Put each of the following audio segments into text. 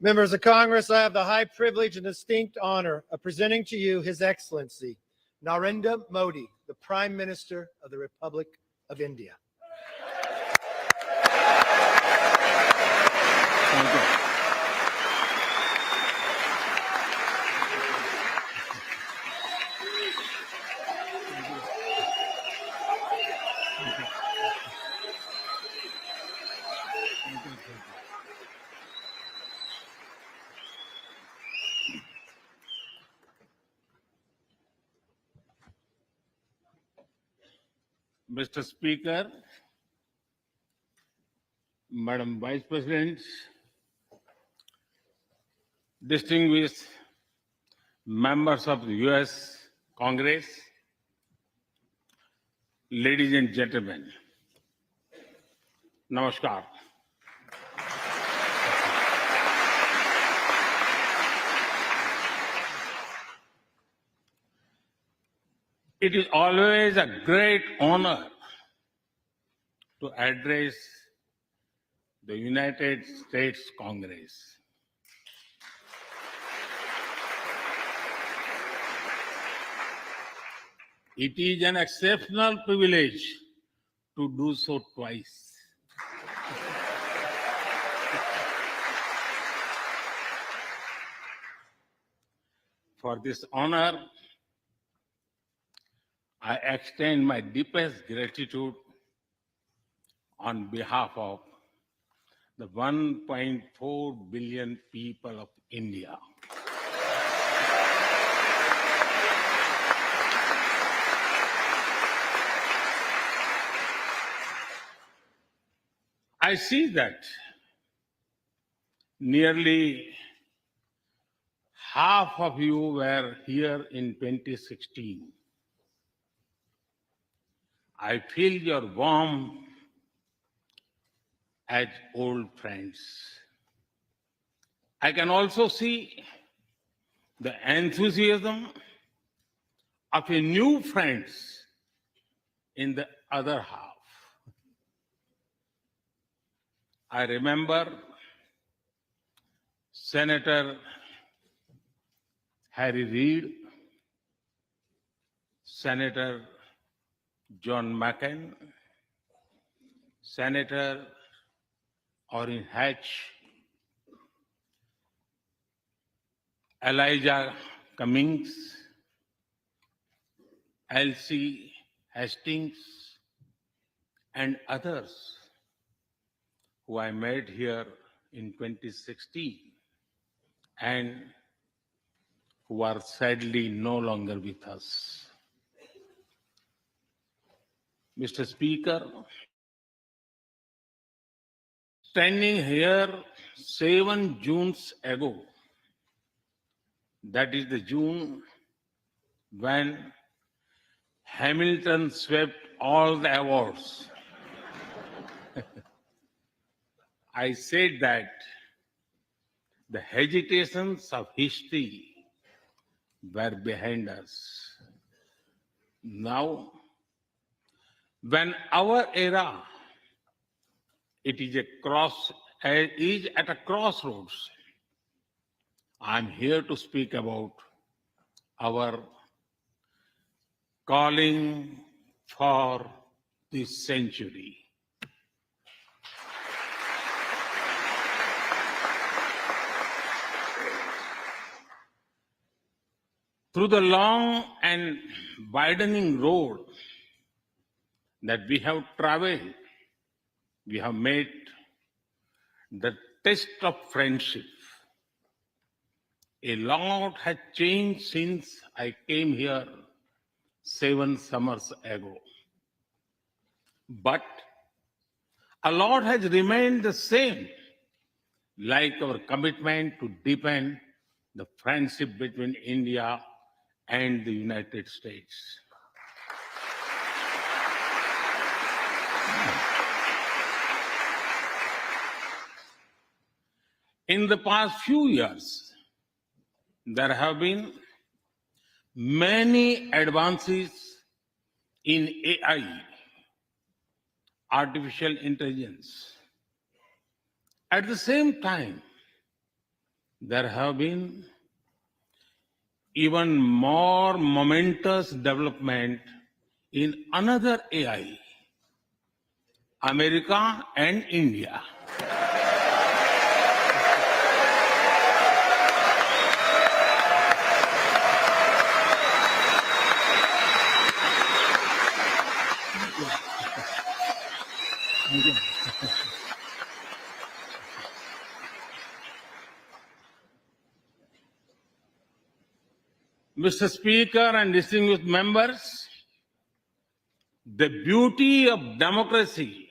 Members of Congress, I have the high privilege and distinct honor of presenting to you His Excellency Narendra Modi, the Prime Minister of the Republic of India. Thank you. Mr. Speaker, Madam Vice President, distinguished members of the US Congress, ladies and gentlemen, Namaskar. It is always a great honor to address the United States Congress. It is an exceptional privilege to do so twice. For this honor, I extend my deepest gratitude on behalf of the 1.4 billion people of India. I see that nearly half of you were here in 2016. I feel your warmth as old friends. I can also see the enthusiasm of your new friends in the other half. I remember Senator Harry Reid, Senator John McCain, Senator Orrin Hatch, Elijah Cummings, Elsie Hastings, and others who I met here in 2016 and who are sadly no longer with us. Mr. Speaker, standing here 7 Junes ago, that is the June when Hamilton swept all the awards, I said that the hesitations of history were behind us. Now, when our era is at a crossroads, I'm here to speak about our calling for this century. Through the long and widening road that we have traveled, we have made the test of friendship. A lot has changed since I came here 7 summers ago. But a lot has remained the same, like our commitment to deepen the friendship between India and the United States. In the past few years, there have been many advances in AI, artificial intelligence. At the same time, there have been even more momentous development in another AI, America and India. Mr. Speaker and distinguished members, the beauty of democracy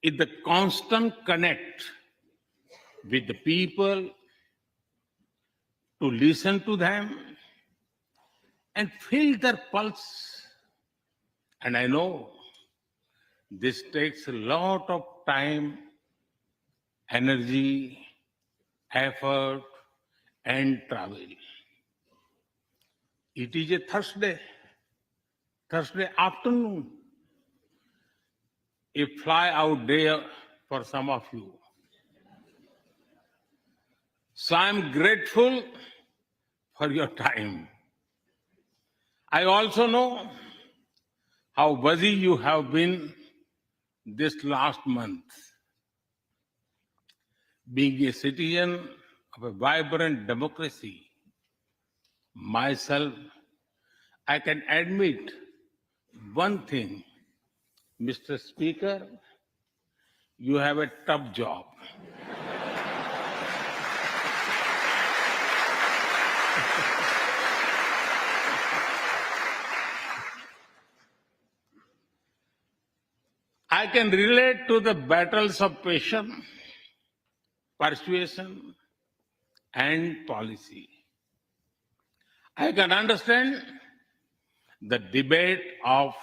is the constant connect with the people, to listen to them and feel their pulse. And I know this takes a lot of time, energy, effort, and travel. It is a Thursday afternoon, a fly out day for some of you. So I'm grateful for your time. I also know how busy you have been this last month. Being a citizen of a vibrant democracy, myself, I can admit one thing, Mr. Speaker, you have a tough job. I can relate to the battles of patience, persuasion, and policy. I can understand the debate of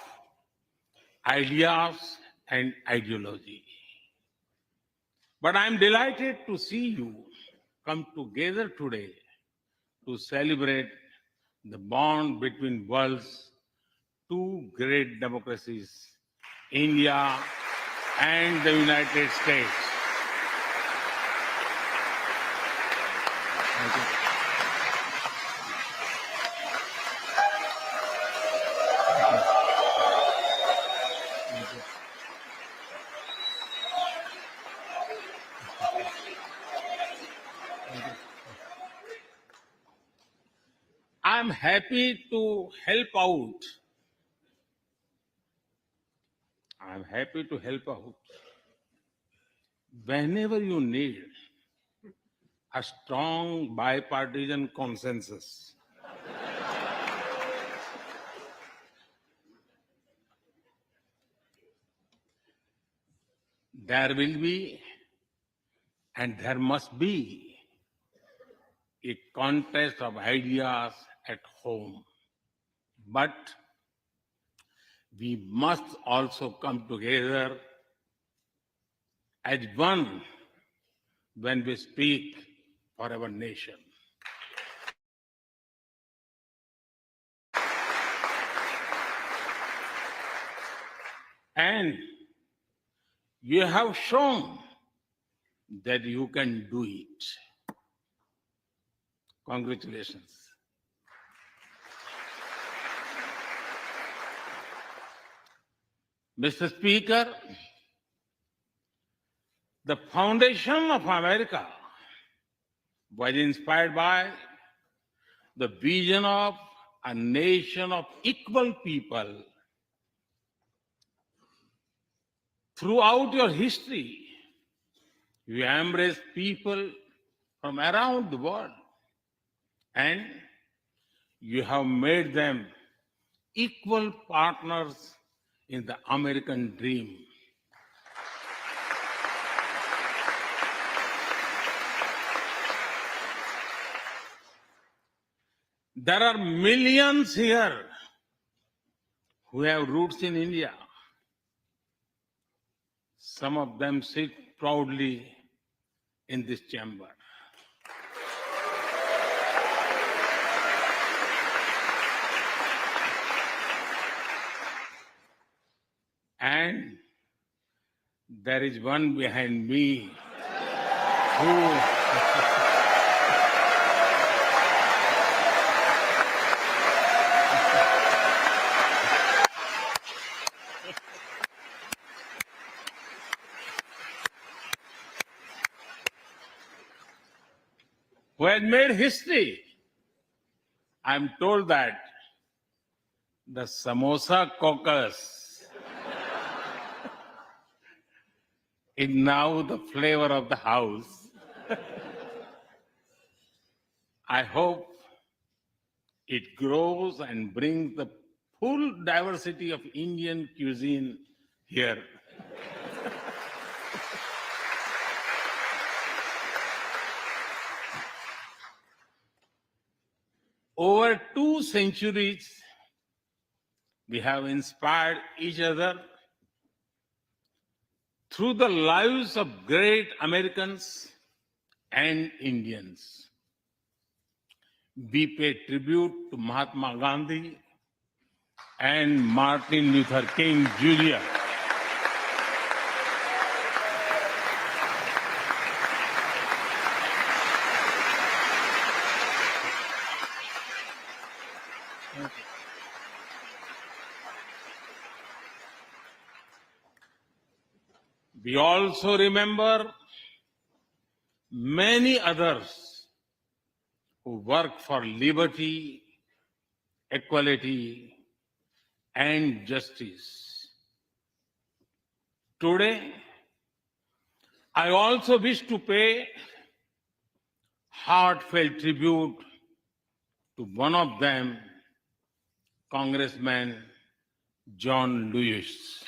ideas and ideology. But I'm delighted to see you come together today to celebrate the bond between world's two great democracies, India and the United States. Thank you. I'm happy to help out. I'm happy to help out whenever you need a strong bipartisan consensus. There will be and there must be a contest of ideas at home. But we must also come together as one when we speak for our nation. And you have shown that you can do it. Congratulations. Mr. Speaker, the foundation of America was inspired by the vision of a nation of equal people. Throughout your history, you embraced people from around the world, and you have made them equal partners in the American dream. There are millions here who have roots in India. Some of them sit proudly in this chamber. And there is one behind me who Who has made history. I'm told that the Samosa caucus is now the flavor of the house. I hope it grows and brings the full diversity of Indian cuisine here. Over 2 centuries, we have inspired each other through the lives of great Americans and Indians. We pay tribute to Mahatma Gandhi and Martin Luther King Jr. We also remember many others who work for liberty, equality, and justice. Today, I also wish to pay heartfelt tribute to one of them, Congressman John Lewis.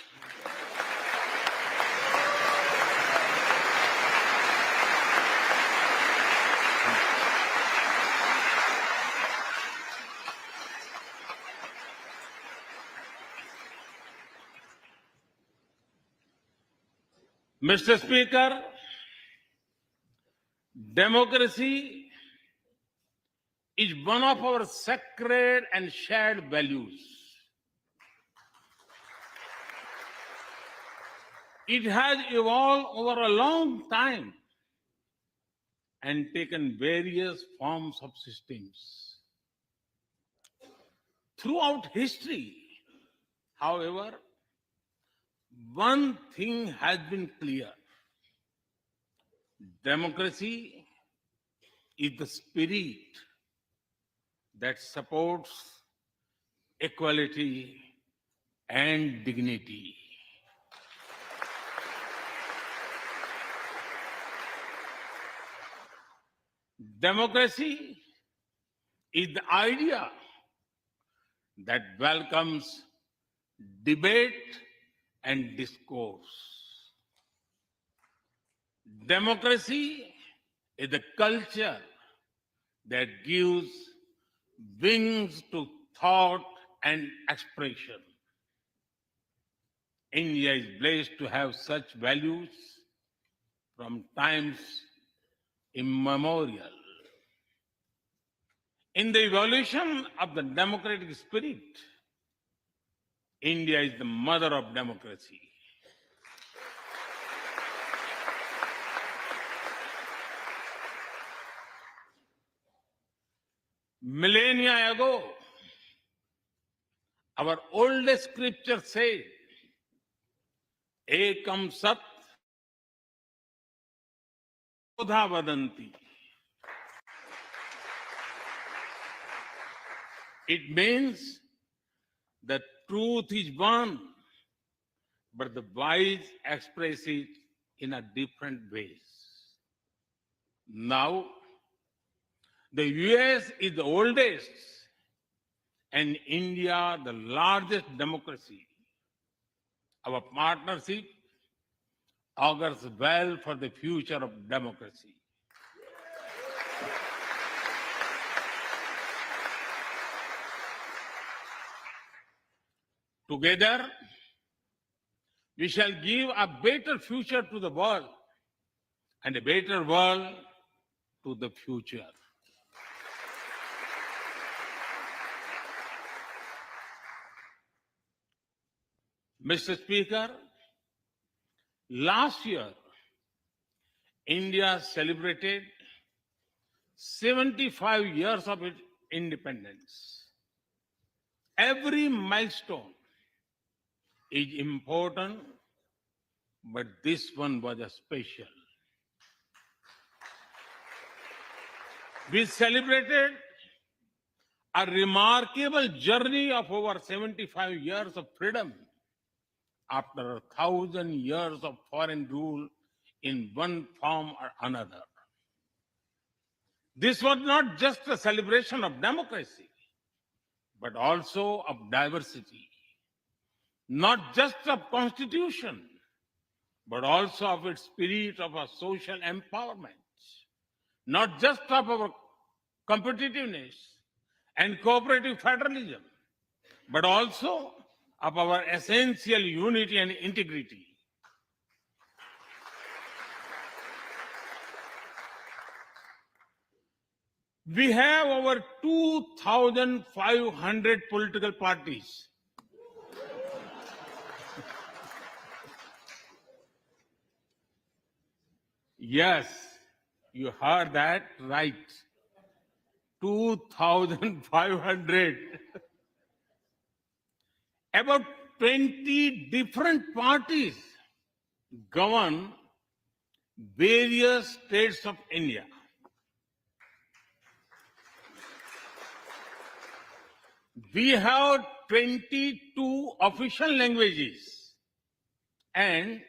Mr. Speaker, democracy is one of our sacred and shared values. It has evolved over a long time and taken various forms of systems. Throughout history, however, one thing has been clear. Democracy is the spirit that supports equality and dignity. Democracy is the idea that welcomes debate and discourse. Democracy is the culture that gives wings to thought and expression. India is blessed to have such values from times immemorial. In the evolution of the democratic spirit, India is the mother of democracy. Millennia ago, our oldest scripture said, Ekam Sat Bodha Vadanti. It means the truth is one, but the wise express it in a different ways. Now, the US is the oldest and India the largest democracy. Our partnership augurs well for the future of democracy. Together, we shall give a better future to the world and a better world to the future. Mr. Speaker, last year, India celebrated 75 years of its independence. Every milestone is important, but this one was a special. We celebrated a remarkable journey of over 75 years of freedom after 1,000 years of foreign rule in one form or another. This was not just a celebration of democracy, but also of diversity, not just of constitution, but also of its spirit of a social empowerment, not just of our competitiveness and cooperative federalism, but also of our essential unity and integrity. We have over 2,500 political parties. Yes, you heard that right. 2,500. About 20 different parties govern various states of India. We have 22 official languages and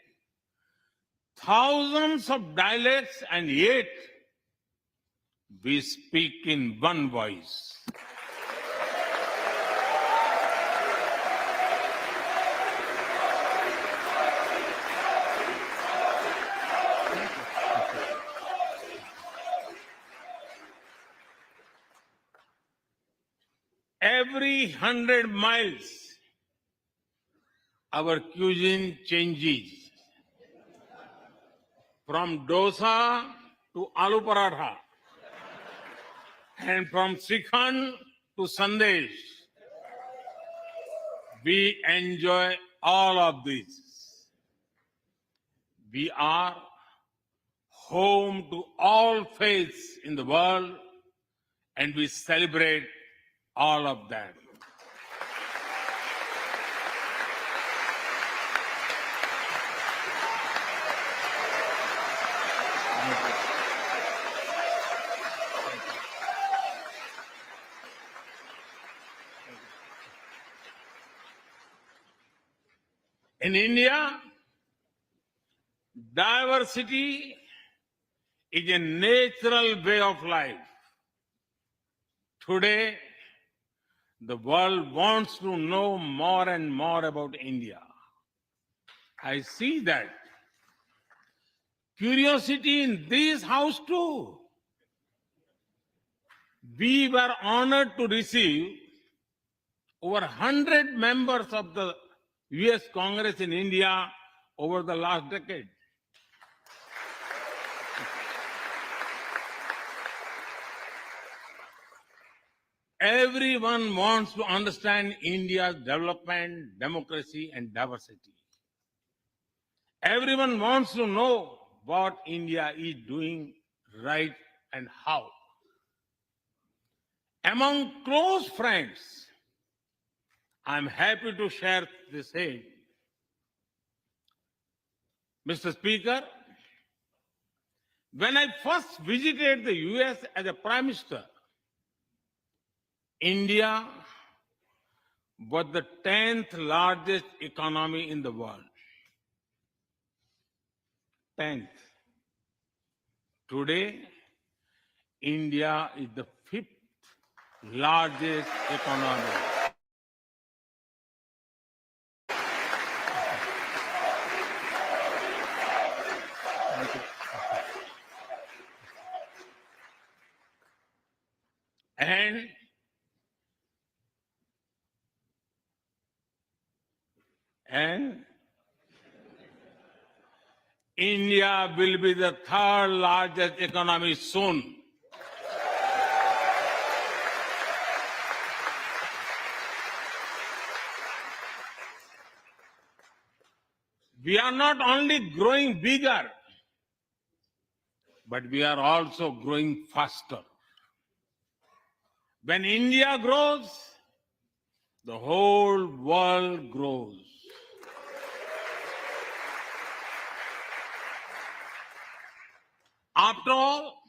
thousands of dialects, and yet we speak in one voice. Every 100 miles, our cuisine changes from dosa to aloo paratha, and from Sikhan to Sandesh. We enjoy all of this. We are home to all faiths in the world, and we celebrate all of them. In India, diversity is a natural way of life. Today, the world wants to know more and more about India. I see that. Curiosity in this house too. We were honored to receive over 100 members of the US Congress in India over the last decade. Everyone wants to understand India's development, democracy, and diversity. Everyone wants to know what India is doing right and how. Among close friends, I'm happy to share the same. Mr. Speaker, when I first visited the US as a Prime Minister, India was the 10th largest economy in the world. 10th. Today, India is the 5th largest economy. And India will be the 3rd largest economy soon. We are not only growing bigger, but we are also growing faster. When India grows, the whole world grows. After all,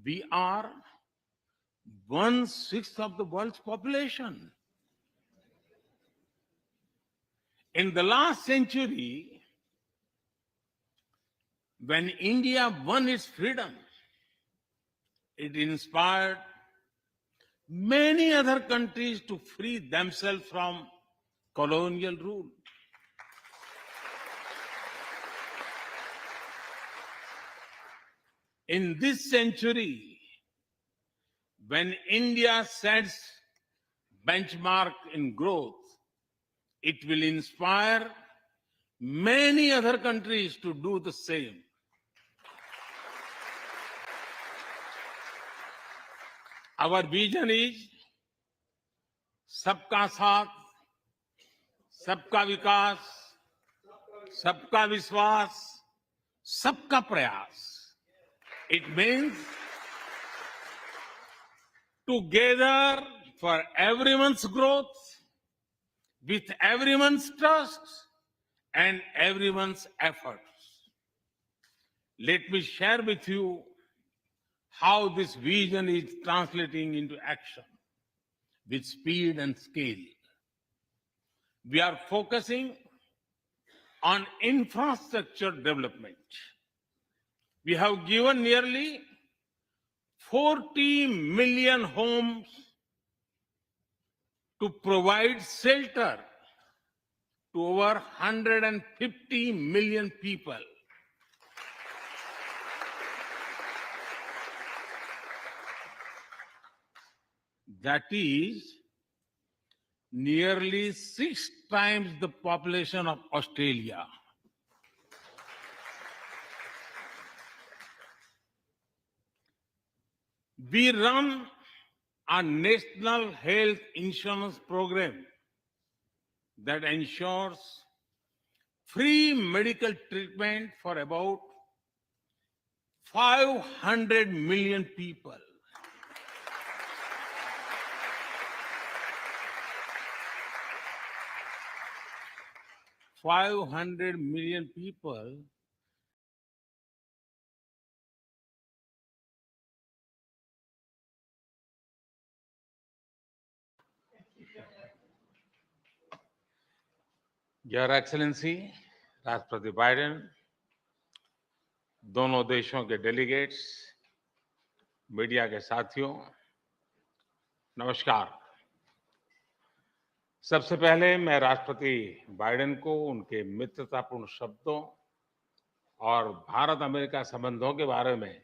we are 1/6 of the world's population. In the last century, when India won its freedom, it inspired many other countries to free themselves from colonial rule. In this century, when India sets benchmark in growth, it will inspire many other countries to do the same. Our vision is सबका साथ, सबका विकास, सबका विश्वास, सबका प्रयास. It means together for everyone's growth, with everyone's trust and everyone's efforts. Let me share with you how this vision is translating into action with speed and scale. We are focusing on infrastructure development. We have given nearly 40 million homes to provide shelter to over 150 million people. That is nearly 6 times the population of Australia. We run a national health insurance program that ensures free medical treatment for about 500 million people. $500 million people. Your excellency राष्ट्रपति Biden, दोनों देशों के delegates, media के साथियों, नमस्कार। सबसे पहले मैं राष्ट्रपति बाइडेन को उनके मित्रतापूर्ण शब्दों और भारत अमेरिका संबंधों के बारे में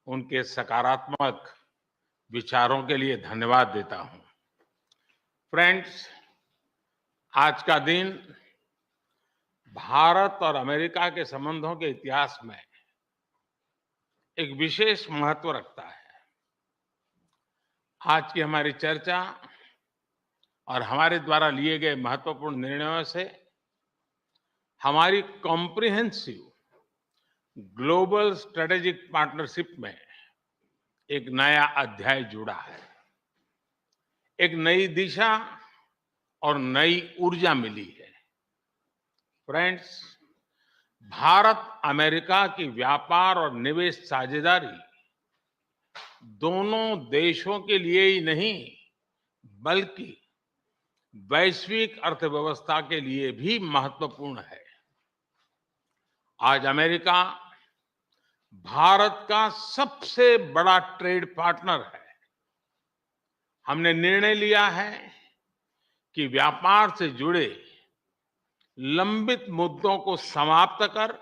उनके सकारात्मक विचारों के लिए धन्यवाद देता हूं। फ्रेंड्स, आज का दिन भारत और अमेरिका के संबंधों के इतिहास में एक विशेष महत्व रखता है। आज की हमारी चर्चा और हमारे द्वारा लिए गए महत्वपूर्ण निर्णयों से हमारी कॉम्प्रिहेंसिव ग्लोबल स्ट्रेटेजिक पार्टनरशिप में एक नया अध्याय जुड़ा है। एक नई दिशा और नई ऊर्जा मिली है। फ्रेंड्स, भारत अमेरिका की व्यापार और निवेश साझेदारी दोनों देशों के लिए ही नहीं, बल्कि वैश्विक अर्थव्यवस्था के लिए भी महत्वपूर्ण है। आज अमेरिका भारत का सबसे बड़ा ट्रेड पार्टनर है। हमने निर्णय लिया है कि व्यापार से जुड़े लंबित मुद्दों को समाप्त कर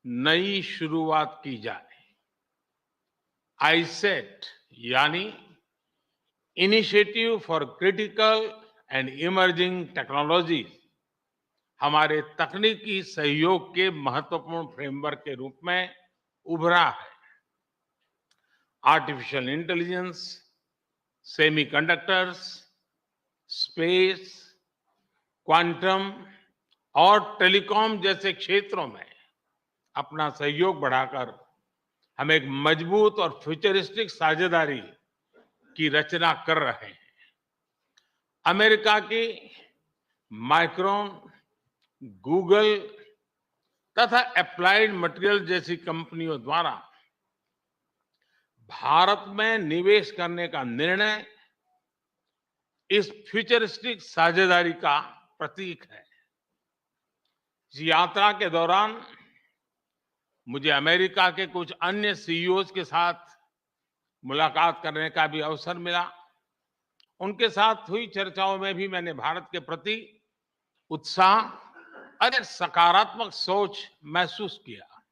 नई शुरुआत की जाए। आईसेट यानी initiative for critical and emerging technology हमारे तकनीकी सहयोग के महत्वपूर्ण फ्रेमवर्क के रूप में उभरा है। Artificial intelligence, semiconductors, space, quantum और टेलीकॉम जैसे क्षेत्रों में अपना सहयोग बढ़ाकर हम एक मजबूत और फ्यूचरिस्टिक साझेदारी की रचना कर रहे हैं। अमेरिका की माइक्रोन, गूगल तथा अप्लाइड मटेरियल जैसी कंपनियों द्वारा भारत में निवेश करने का निर्णय इस फ्यूचरिस्टिक साझेदारी का प्रतीक है। इस यात्रा के दौरान मुझे अमेरिका के कुछ अन्य सीईओज के साथ मुलाकात करने का भी अवसर मिला। उनके साथ हुई चर्चाओं में भी मैंने भारत के प्रति उत्साह और एक सकारात्मक सोच महसूस किया।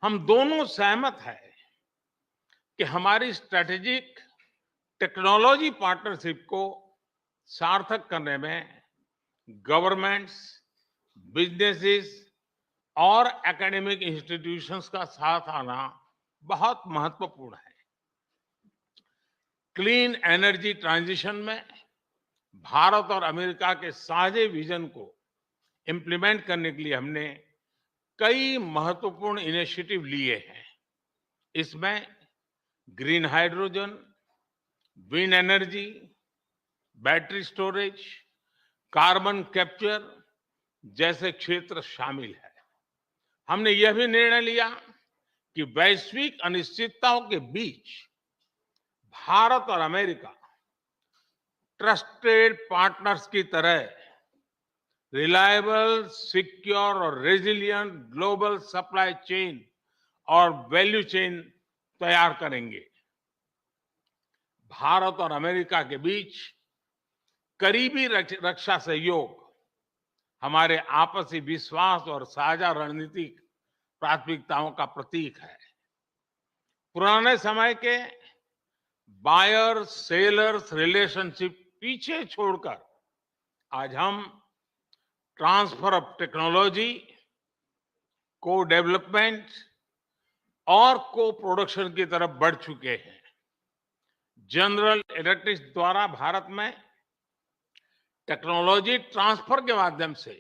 हम दोनों सहमत हैं कि हमारी स्ट्रेटेजिक टेक्नोलॉजी पार्टनरशिप को सार्थक करने में गवर्नमेंट्स, बिजनेसेस और एकेडमिक इंस्टीट्यूशंस का साथ आना बहुत महत्वपूर्ण है। क्लीन एनर्जी ट्रांजिशन में भारत और अमेरिका के साझे विजन को इंप्लीमेंट करने के लिए हमने कई महत्वपूर्ण इनिशिएटिव लिए हैं। इसमें green hydrogen, wind energy, battery storage, carbon capture जैसे क्षेत्र शामिल है। हमने यह भी निर्णय लिया कि वैश्विक अनिश्चितताओं के बीच भारत और अमेरिका ट्रस्टेड पार्टनर्स की तरह रिलायबल, सिक्योर और रेजिलिएंट ग्लोबल सप्लाई चेन और वैल्यू चेन तैयार करेंगे। भारत और अमेरिका के बीच करीबी रक्षा सहयोग हमारे आपसी विश्वास और साझा रणनीतिक प्राथमिकताओं का प्रतीक है। पुराने समय के बायर सेलर्स रिलेशनशिप पीछे छोड़कर आज हम ट्रांसफर ऑफ टेक्नोलॉजी, को डेवलपमेंट और को प्रोडक्शन की तरफ बढ़ चुके हैं। जनरल इलेक्ट्रिक द्वारा भारत में टेक्नोलॉजी ट्रांसफर के माध्यम से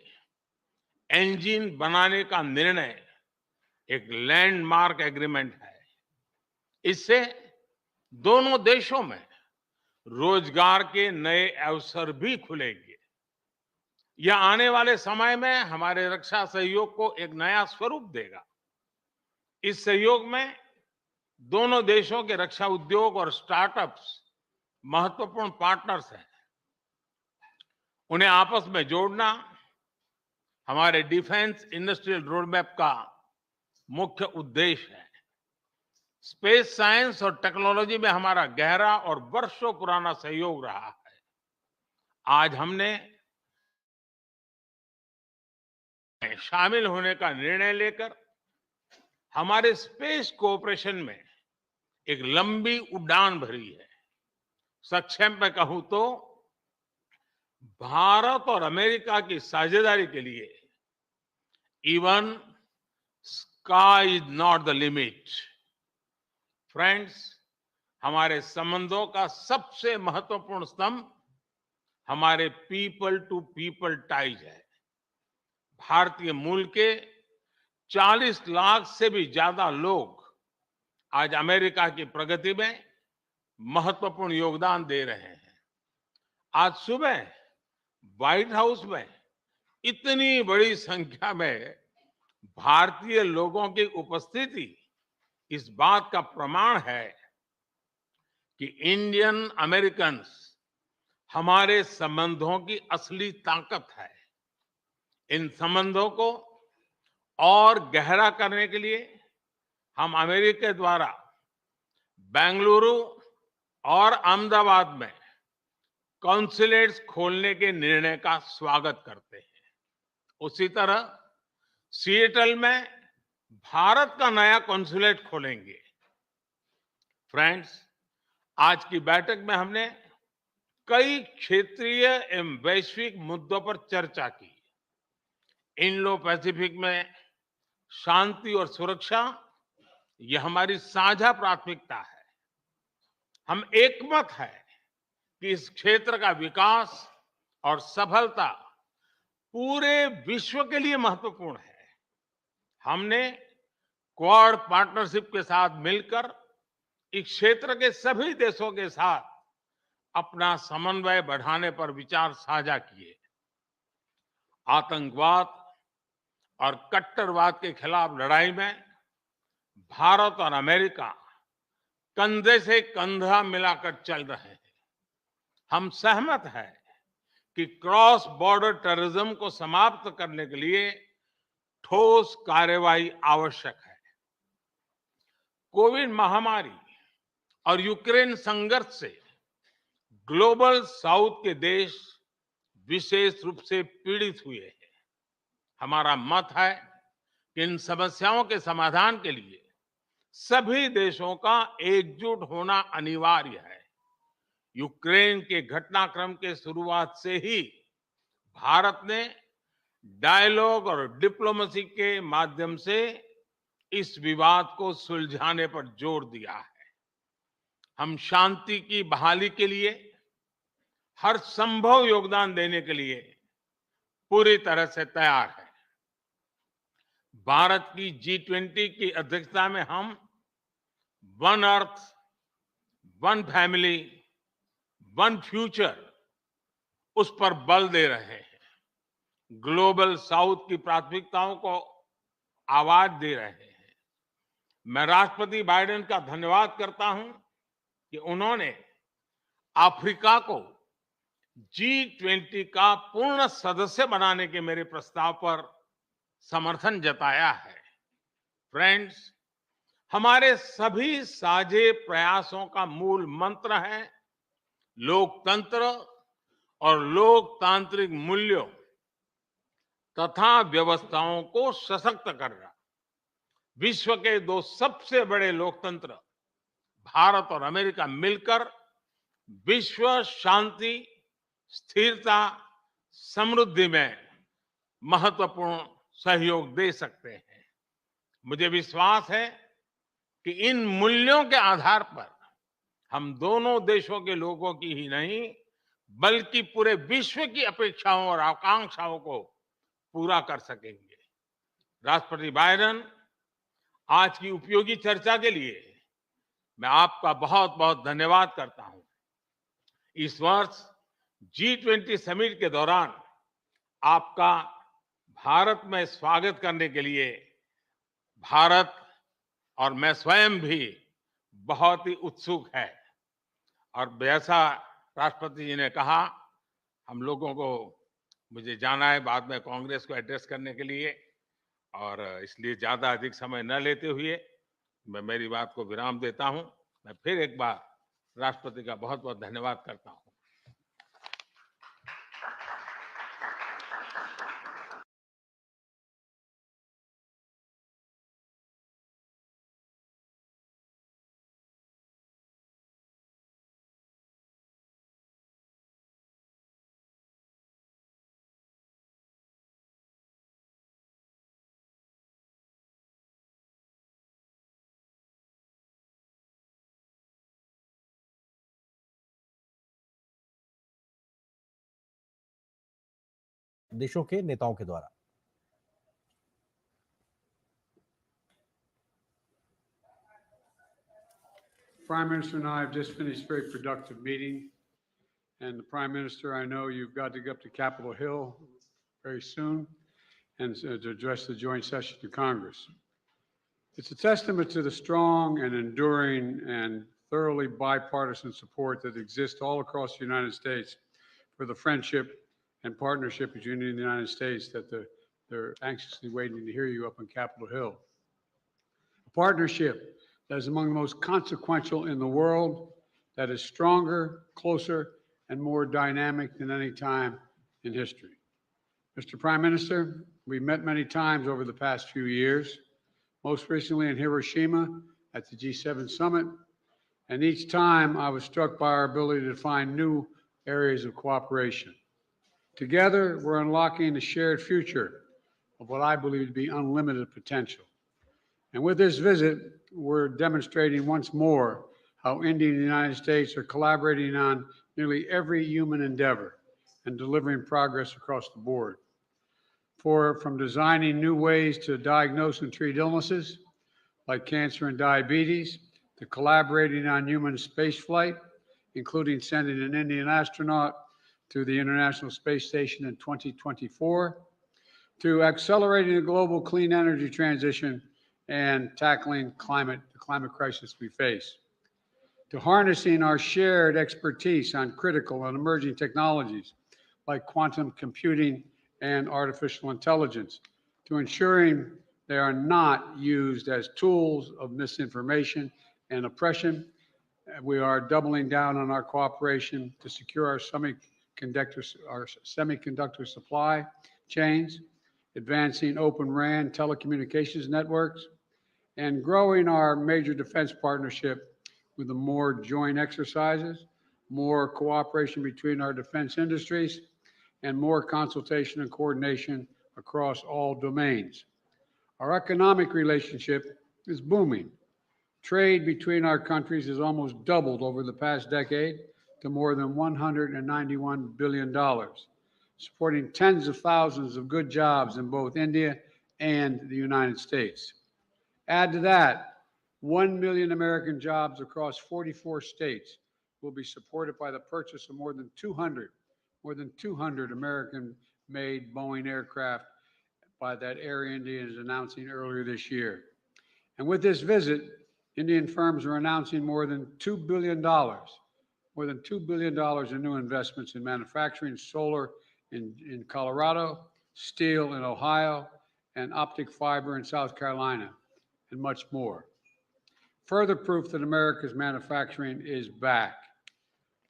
इंजन बनाने का निर्णय एक लैंडमार्क एग्रीमेंट है। इससे दोनों देशों में रोजगार के नए अवसर भी खुलेंगे। यह आने वाले समय में हमारे रक्षा सहयोग को एक नया स्वरूप देगा। इस सहयोग में दोनों देशों के रक्षा उद्योग और स्टार्टअप्स महत्वपूर्ण पार्टनर्स हैं। उन्हें आपस में जोड़ना हमारे डिफेंस इंडस्ट्रियल रोडमैप का मुख्य उद्देश्य है। स्पेस साइंस और टेक्नोलॉजी में हमारा गहरा और वर्षों पुराना सहयोग रहा है। आज हमने शामिल होने का निर्णय लेकर हमारे स्पेस कोऑपरेशन में एक लंबी उड़ान भरी है। संक्षेप में कहूं तो भारत और अमेरिका की साझेदारी के लिए even sky is not the limit. Friends, हमारे संबंधों का सबसे महत्वपूर्ण स्तंभ हमारे पीपल टू पीपल टाइज है। भारतीय मूल के 40 लाख से भी ज्यादा लोग आज अमेरिका की प्रगति में महत्वपूर्ण योगदान दे रहे हैं। आज सुबह व्हाइट हाउस में इतनी बड़ी संख्या में भारतीय लोगों की उपस्थिति इस बात का प्रमाण है कि इंडियन अमेरिकन्स हमारे संबंधों की असली ताकत है। इन संबंधों को और गहरा करने के लिए हम अमेरिका द्वारा बेंगलुरु और अहमदाबाद में कॉन्सुलेट्स खोलने के निर्णय का स्वागत करते हैं। उसी तरह सिएटल में भारत का नया कॉन्सुलेट खोलेंगे। फ्रेंड्स, आज की बैठक में हमने कई क्षेत्रीय एवं वैश्विक मुद्दों पर चर्चा की। इंडो पैसिफिक में शांति और सुरक्षा यह हमारी साझा प्राथमिकता है। हम एकमत है कि इस क्षेत्र का विकास और सफलता पूरे विश्व के लिए महत्वपूर्ण है। हमने क्वाड पार्टनरशिप के साथ मिलकर इस क्षेत्र के सभी देशों के साथ अपना समन्वय बढ़ाने पर विचार साझा किए। आतंकवाद और कट्टरवाद के खिलाफ लड़ाई में भारत और अमेरिका कंधे से कंधा मिलाकर चल रहे हैं। हम सहमत हैं कि क्रॉस बॉर्डर टेररिज्म को समाप्त करने के लिए ठोस कार्रवाई आवश्यक है। कोविड महामारी और यूक्रेन संघर्ष से ग्लोबल साउथ के देश विशेष रूप से पीड़ित हुए हैं। हमारा मत है कि इन समस्याओं के समाधान के लिए सभी देशों का एकजुट होना अनिवार्य है। यूक्रेन के घटनाक्रम के शुरुआत से ही भारत ने डायलॉग और डिप्लोमेसी के माध्यम से इस विवाद को सुलझाने पर जोर दिया है। हम शांति की बहाली के लिए हर संभव योगदान देने के लिए पूरी तरह से तैयार हैं। भारत की G20 की अध्यक्षता में हम one earth, one family, one future उस पर बल दे रहे हैं। ग्लोबल साउथ की प्राथमिकताओं को आवाज दे रहे हैं। मैं राष्ट्रपति बाइडेन का धन्यवाद करता हूं कि उन्होंने अफ्रीका को G20 का पूर्ण सदस्य बनाने के मेरे प्रस्ताव पर समर्थन जताया है। फ्रेंड्स, हमारे सभी साझे प्रयासों का मूल मंत्र है लोकतंत्र और लोकतांत्रिक मूल्यों तथा व्यवस्थाओं को सशक्त करना। विश्व के दो सबसे बड़े लोकतंत्र भारत और अमेरिका मिलकर विश्व शांति, स्थिरता, समृद्धि में महत्वपूर्ण सहयोग दे सकते हैं। मुझे विश्वास है कि इन मूल्यों के आधार पर हम दोनों देशों के लोगों की ही नहीं बल्कि पूरे विश्व की अपेक्षाओं और आकांक्षाओं को पूरा कर सकेंगे। राष्ट्रपति बाइडेन, आज की उपयोगी चर्चा के लिए मैं आपका बहुत बहुत धन्यवाद करता हूं। इस वर्ष G20 समिट के दौरान आपका भारत में स्वागत करने के लिए भारत और मैं स्वयं भी बहुत ही उत्सुक है। और जैसा राष्ट्रपति जी ने कहा, हम लोगों को मुझे जाना है बाद में कांग्रेस को एड्रेस करने के लिए, और इसलिए ज्यादा अधिक समय न लेते हुए मैं मेरी बात को विराम देता हूं। मैं फिर एक बार राष्ट्रपति का बहुत बहुत धन्यवाद करता हूं। देशों के नेताओं के द्वारा। Prime Minister and I have just finished a very productive meeting. And the Prime Minister, I know you've got to go up to Capitol Hill very soon and to address the joint session of Congress. It's a testament to the strong and enduring and thoroughly bipartisan support that exists all across the United States for the friendship and partnership between the United States that they're anxiously waiting to hear you up on Capitol Hill. A partnership that is among the most consequential in the world, that is stronger, closer, and more dynamic than any time in history. Mr. Prime Minister, we've met many times over the past few years, most recently in Hiroshima at the G7 summit, and each time I was struck by our ability to find new areas of cooperation. Together, we're unlocking the shared future of what I believe to be unlimited potential. And with this visit, we're demonstrating once more how India and the United States are collaborating on nearly every human endeavor and delivering progress across the board. From designing new ways to diagnose and treat illnesses, like cancer and diabetes, to collaborating on human spaceflight, including sending an Indian astronaut to the International Space Station in 2024, to accelerating the global clean energy transition and tackling the climate crisis we face, to harnessing our shared expertise on critical and emerging technologies like quantum computing and artificial intelligence, to ensuring they are not used as tools of misinformation and oppression. We are doubling down on our cooperation to secure our semiconductor supply chains, advancing Open RAN telecommunications networks, and growing our major defense partnership with the more joint exercises, more cooperation between our defense industries, and more consultation and coordination across all domains. Our economic relationship is booming. Trade between our countries has almost doubled over the past decade to more than $191 billion, supporting tens of thousands of good jobs in both India and the United States. Add to that, 1 million American jobs across 44 states will be supported by the purchase of more than 200 American-made Boeing aircraft by that Air India is announcing earlier this year. And with this visit, Indian firms are announcing more than $2 billion in new investments in manufacturing, solar in Colorado, steel in Ohio, and optic fiber in South Carolina, and much more. Further proof that America's manufacturing is back.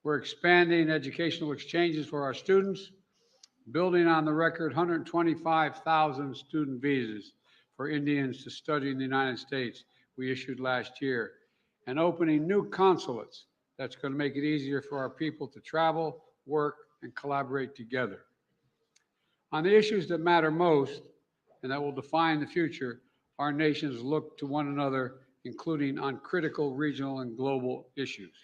We're expanding educational exchanges for our students, building on the record 125,000 student visas for Indians to study in the United States we issued last year, and opening new consulates that's going to make it easier for our people to travel, work, and collaborate together. On the issues that matter most and that will define the future, our nations look to one another, including on critical regional and global issues.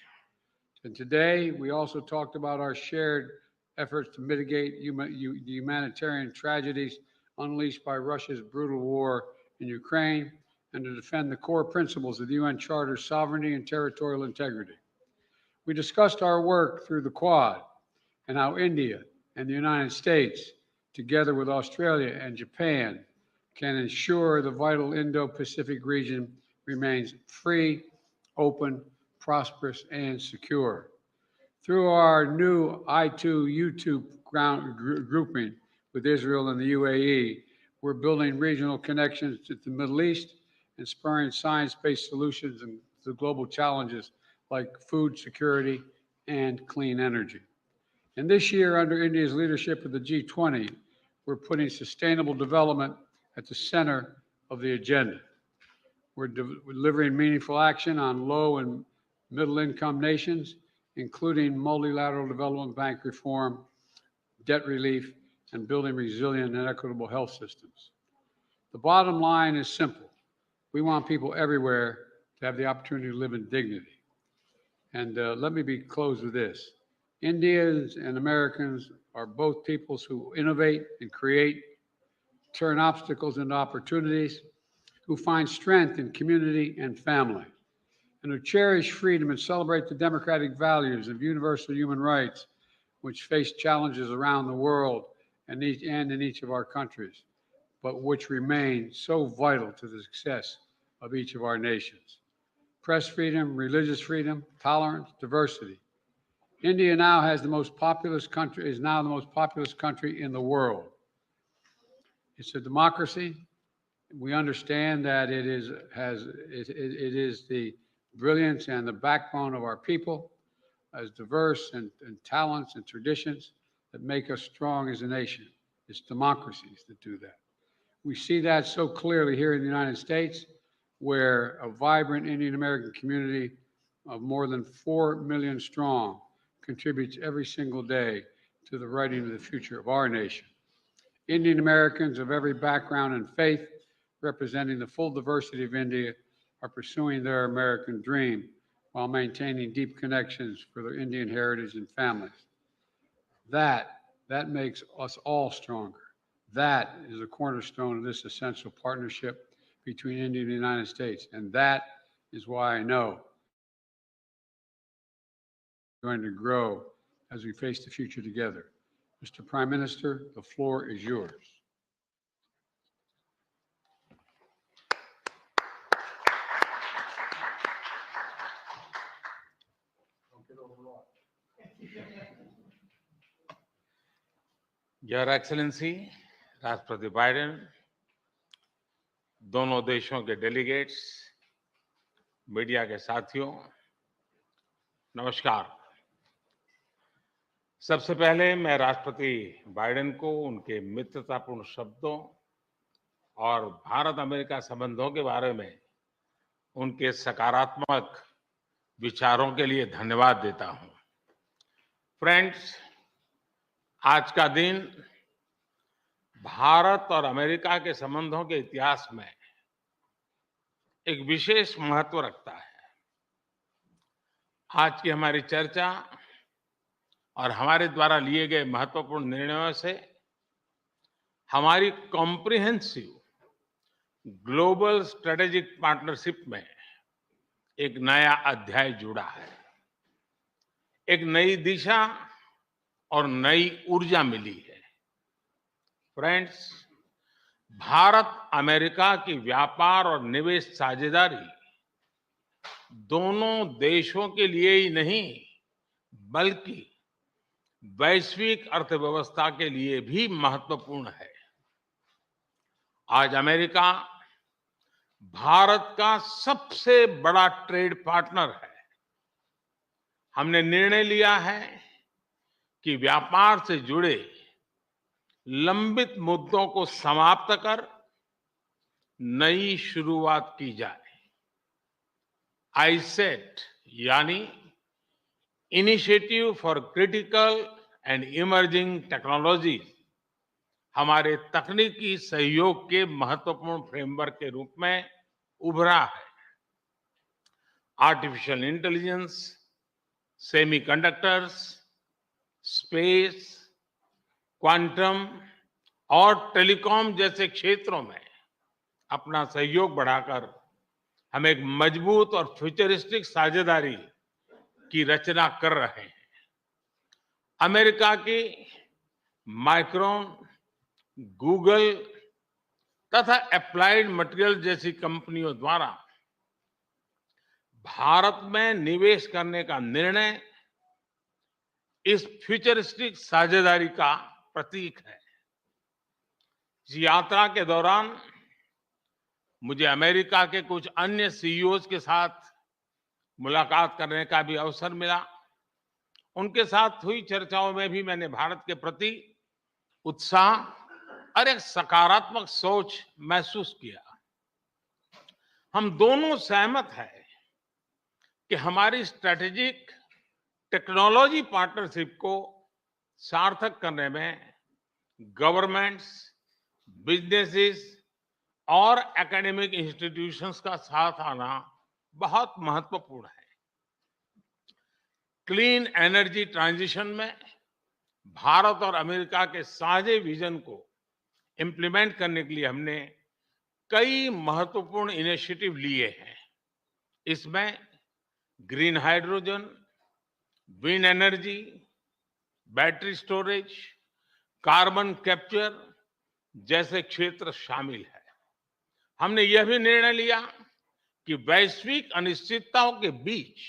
And today, we also talked about our shared efforts to mitigate the humanitarian tragedies unleashed by Russia's brutal war in Ukraine and to defend the core principles of the UN Charter's sovereignty and territorial integrity. We discussed our work through the Quad and how India and the United States, together with Australia and Japan, can ensure the vital Indo-Pacific region remains free, open, prosperous, and secure. Through our new I2U2 grouping with Israel and the UAE, we're building regional connections to the Middle East and spurring science-based solutions to global challenges like food security and clean energy. And this year, under India's leadership of the G20, we're putting sustainable development at the center of the agenda. We're delivering meaningful action on low and middle-income nations, including multilateral development bank reform, debt relief, and building resilient and equitable health systems. The bottom line is simple. We want people everywhere to have the opportunity to live in dignity. And let me close with this. Indians and Americans are both peoples who innovate and create, turn obstacles into opportunities, who find strength in community and family, and who cherish freedom and celebrate the democratic values of universal human rights, which face challenges around the world and in each of our countries, but which remain so vital to the success of each of our nations. Press freedom, religious freedom, tolerance, diversity. India now is now the most populous country in the world. It's a democracy. We understand that it is the brilliance and the backbone of our people, as diverse and talents and traditions that make us strong as a nation. It's democracies that do that. We see that so clearly here in the United States, where a vibrant Indian American community of more than 4 million strong contributes every single day to the writing of the future of our nation. Indian Americans of every background and faith, representing the full diversity of India, are pursuing their American dream while maintaining deep connections for their Indian heritage and families. That makes us all stronger. That is a cornerstone of this essential partnership, between India and the United States. And that is why I know we're going to grow as we face the future together. Mr. Prime Minister, the floor is yours. Your excellency राष्ट्रपति Biden, दोनों देशों के delegates, media के साथियों, नमस्कार। सबसे पहले मैं राष्ट्रपति बाइडेन को उनके मित्रतापूर्ण शब्दों और भारत अमेरिका संबंधों के बारे में उनके सकारात्मक विचारों के लिए धन्यवाद देता हूं। फ्रेंड्स, आज का दिन भारत और अमेरिका के संबंधों के इतिहास में एक विशेष महत्व रखता है। आज की हमारी चर्चा और हमारे द्वारा लिए गए महत्वपूर्ण निर्णयों से हमारी कॉम्प्रिहेंसिव ग्लोबल स्ट्रेटेजिक पार्टनरशिप में एक नया अध्याय जुड़ा है। एक नई दिशा और नई ऊर्जा मिली है। फ्रेंड्स, भारत अमेरिका की व्यापार और निवेश साझेदारी दोनों देशों के लिए ही नहीं बल्कि वैश्विक अर्थव्यवस्था के लिए भी महत्वपूर्ण है। आज अमेरिका भारत का सबसे बड़ा ट्रेड पार्टनर है। हमने निर्णय लिया है कि व्यापार से जुड़े लंबित मुद्दों को समाप्त कर नई शुरुआत की जाए। आईसेट यानी initiative for critical and emerging technology हमारे तकनीकी सहयोग के महत्वपूर्ण फ्रेमवर्क के रूप में उभरा है। Artificial intelligence, semiconductors, space, quantum और टेलीकॉम जैसे क्षेत्रों में अपना सहयोग बढ़ाकर हम एक मजबूत और फ्यूचरिस्टिक साझेदारी की रचना कर रहे हैं। अमेरिका की माइक्रोन, गूगल तथा एप्लाइड मटेरियल जैसी कंपनियों द्वारा भारत में निवेश करने का निर्णय इस फ्यूचरिस्टिक साझेदारी का प्रतीक है। इस यात्रा के दौरान मुझे अमेरिका के कुछ अन्य सीईओज के साथ मुलाकात करने का भी अवसर मिला। उनके साथ हुई चर्चाओं में भी मैंने भारत के प्रति उत्साह और एक सकारात्मक सोच महसूस किया। हम दोनों सहमत हैं कि हमारी स्ट्रेटेजिक टेक्नोलॉजी पार्टनरशिप को सार्थक करने में गवर्नमेंट्स, बिजनेसेस और एकेडमिक इंस्टीट्यूशंस का साथ आना बहुत महत्वपूर्ण है। क्लीन एनर्जी ट्रांजिशन में भारत और अमेरिका के साझे विजन को इंप्लीमेंट करने के लिए हमने कई महत्वपूर्ण इनिशिएटिव लिए हैं। इसमें green hydrogen, wind energy, battery storage, carbon capture जैसे क्षेत्र शामिल है। हमने यह भी निर्णय लिया कि वैश्विक अनिश्चितताओं के बीच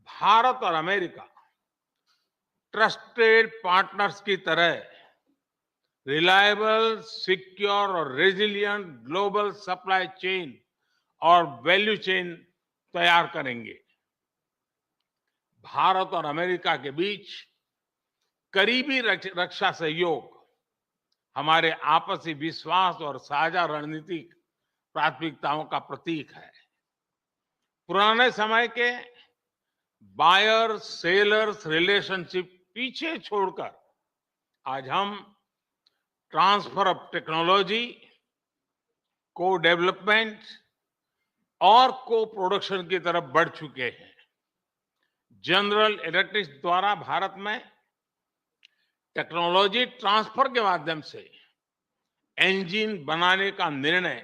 भारत और अमेरिका ट्रस्टेड पार्टनर्स की तरह रिलायबल, सिक्योर और रेजिलिएंट ग्लोबल सप्लाई चेन और वैल्यू चेन तैयार करेंगे। भारत और अमेरिका के बीच करीबी रक्षा सहयोग हमारे आपसी विश्वास और साझा रणनीतिक प्राथमिकताओं का प्रतीक है। पुराने समय के बायर सेलर्स रिलेशनशिप पीछे छोड़कर आज हम ट्रांसफर ऑफ टेक्नोलॉजी, को डेवलपमेंट और को प्रोडक्शन की तरफ बढ़ चुके हैं। जनरल इलेक्ट्रिक द्वारा भारत में टेक्नोलॉजी ट्रांसफर के माध्यम से इंजन बनाने का निर्णय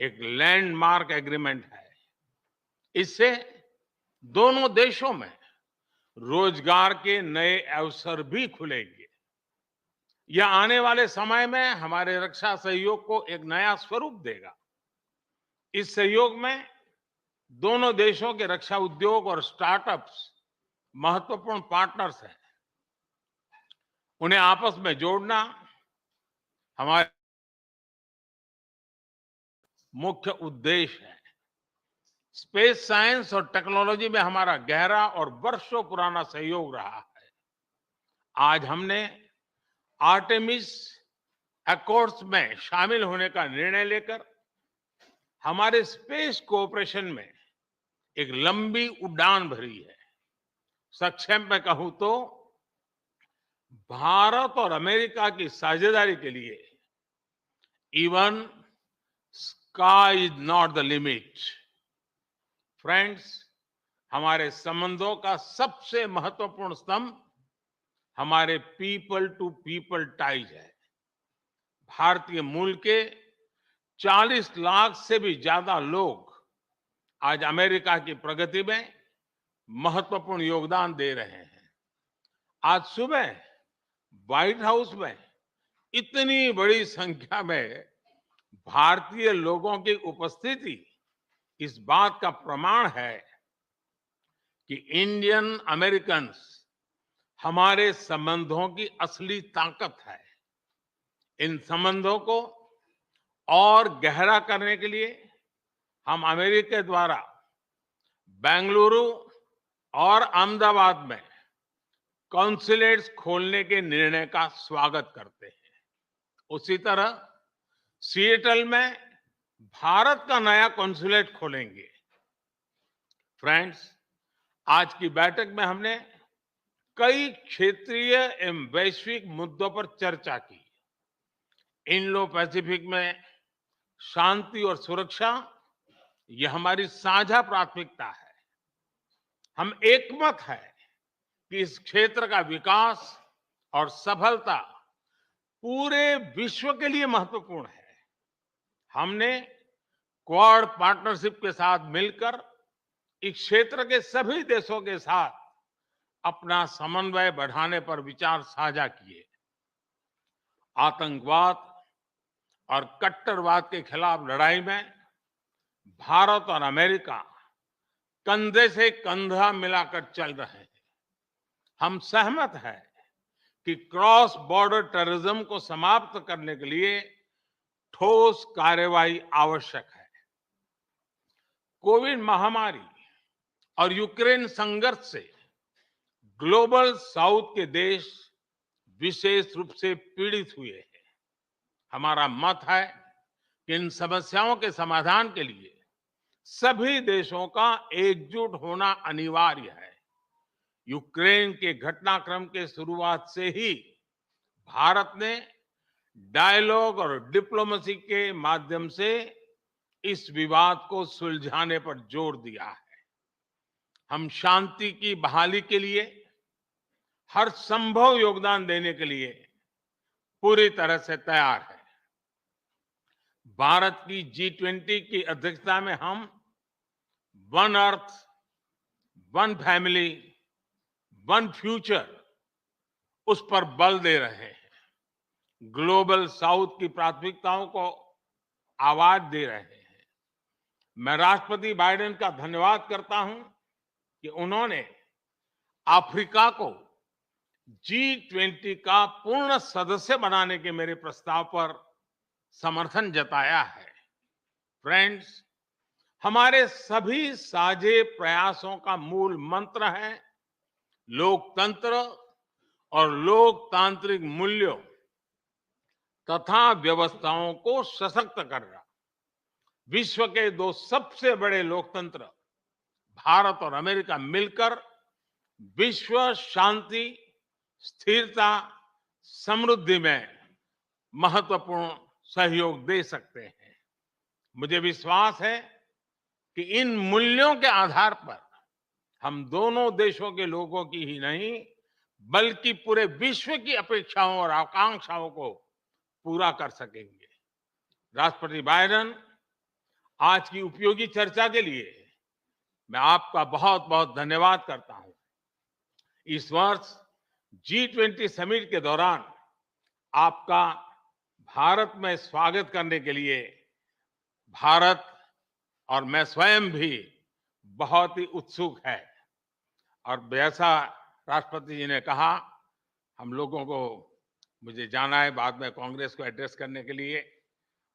एक लैंडमार्क एग्रीमेंट है। इससे दोनों देशों में रोजगार के नए अवसर भी खुलेंगे। यह आने वाले समय में हमारे रक्षा सहयोग को एक नया स्वरूप देगा। इस सहयोग में दोनों देशों के रक्षा उद्योग और स्टार्टअप्स महत्वपूर्ण पार्टनर्स हैं। उन्हें आपस में जोड़ना हमारा मुख्य उद्देश्य है। स्पेस साइंस और टेक्नोलॉजी में हमारा गहरा और वर्षों पुराना सहयोग रहा है। आज हमने आर्टेमिस अकॉर्ड्स में शामिल होने का निर्णय लेकर हमारे स्पेस कोऑपरेशन में एक लंबी उड़ान भरी है। संक्षेप में कहूं तो भारत और अमेरिका की साझेदारी के लिए even sky is not the limit. Friends, हमारे संबंधों का सबसे महत्वपूर्ण स्तंभ हमारे पीपल टू पीपल टाइज है। भारतीय मूल के 40 लाख से भी ज्यादा लोग आज अमेरिका की प्रगति में महत्वपूर्ण योगदान दे रहे हैं। आज सुबह व्हाइट हाउस में इतनी बड़ी संख्या में भारतीय लोगों की उपस्थिति इस बात का प्रमाण है कि इंडियन अमेरिकन्स हमारे संबंधों की असली ताकत है। इन संबंधों को और गहरा करने के लिए हम अमेरिका द्वारा बेंगलुरु और अहमदाबाद में कॉन्सुलेट्स खोलने के निर्णय का स्वागत करते हैं। उसी तरह सिएटल में भारत का नया कॉन्सुलेट खोलेंगे। फ्रेंड्स, आज की बैठक में हमने कई क्षेत्रीय एवं वैश्विक मुद्दों पर चर्चा की। इंडो पैसिफिक में शांति और सुरक्षा यह हमारी साझा प्राथमिकता है। हम एकमत है कि इस क्षेत्र का विकास और सफलता पूरे विश्व के लिए महत्वपूर्ण है। हमने क्वाड पार्टनरशिप के साथ मिलकर इस क्षेत्र के सभी देशों के साथ अपना समन्वय बढ़ाने पर विचार साझा किए। आतंकवाद और कट्टरवाद के खिलाफ लड़ाई में भारत और अमेरिका कंधे से कंधा मिलाकर चल रहे हैं। हम सहमत हैं कि क्रॉस बॉर्डर टेररिज्म को समाप्त करने के लिए ठोस कार्यवाही आवश्यक है। कोविड महामारी और यूक्रेन संघर्ष से ग्लोबल साउथ के देश विशेष रूप से पीड़ित हुए हैं। हमारा मत है कि इन समस्याओं के समाधान के लिए सभी देशों का एकजुट होना अनिवार्य है। यूक्रेन के घटनाक्रम के शुरुआत से ही भारत ने डायलॉग और डिप्लोमेसी के माध्यम से इस विवाद को सुलझाने पर जोर दिया है। हम शांति की बहाली के लिए हर संभव योगदान देने के लिए पूरी तरह से तैयार है। भारत की G20 की अध्यक्षता में हम one earth, one family, one future उस पर बल दे रहे हैं। ग्लोबल साउथ की प्राथमिकताओं को आवाज दे रहे हैं। मैं राष्ट्रपति बाइडेन का धन्यवाद करता हूं कि उन्होंने अफ्रीका को G20 का पूर्ण सदस्य बनाने के मेरे प्रस्ताव पर समर्थन जताया है। फ्रेंड्स, हमारे सभी साझे प्रयासों का मूल मंत्र है लोकतंत्र और लोकतांत्रिक मूल्यों तथा व्यवस्थाओं को सशक्त करना। विश्व के दो सबसे बड़े लोकतंत्र भारत और अमेरिका मिलकर विश्व शांति, स्थिरता, समृद्धि में महत्वपूर्ण सहयोग दे सकते हैं। मुझे विश्वास है कि इन मूल्यों के आधार पर हम दोनों देशों के लोगों की ही नहीं बल्कि पूरे विश्व की अपेक्षाओं और आकांक्षाओं को पूरा कर सकेंगे। राष्ट्रपति बाइडेन, आज की उपयोगी चर्चा के लिए मैं आपका बहुत बहुत धन्यवाद करता हूं। इस वर्ष G20 समिट के दौरान आपका भारत में स्वागत करने के लिए भारत और मैं स्वयं भी बहुत ही उत्सुक है। और जैसा राष्ट्रपति जी ने कहा, हम लोगों को मुझे जाना है बाद में कांग्रेस को एड्रेस करने के लिए,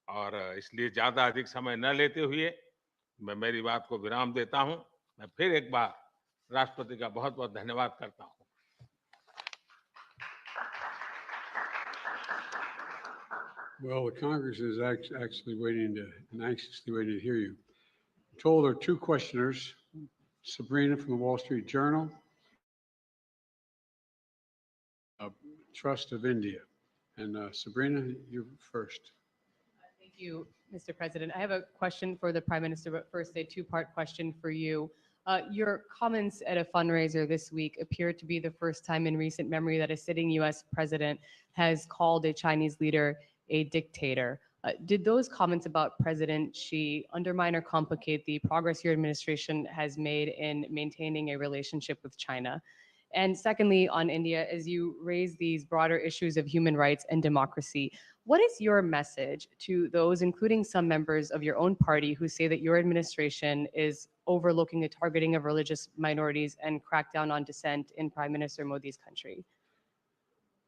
और इसलिए ज्यादा अधिक समय न लेते हुए मैं मेरी बात को विराम देता हूं। मैं फिर एक बार राष्ट्रपति का बहुत बहुत धन्यवाद करता हूं। Well, the Congress is actually waiting to, and anxiously waiting to hear you. I'm told there are two questioners, Sabrina from the Wall Street Journal, Trust of India. And Sabrina, you're first. Thank you, Mr. President. I have a question for the Prime Minister, but first a two-part question for you. Your comments at a fundraiser this week appear to be the first time in recent memory that a sitting U.S. president has called a Chinese leader a dictator. Did those comments about President Xi undermine or complicate the progress your administration has made in maintaining a relationship with China? And secondly, on India, as you raise these broader issues of human rights and democracy, what is your message to those, including some members of your own party, who say that your administration is overlooking the targeting of religious minorities and crackdown on dissent in Prime Minister Modi's country?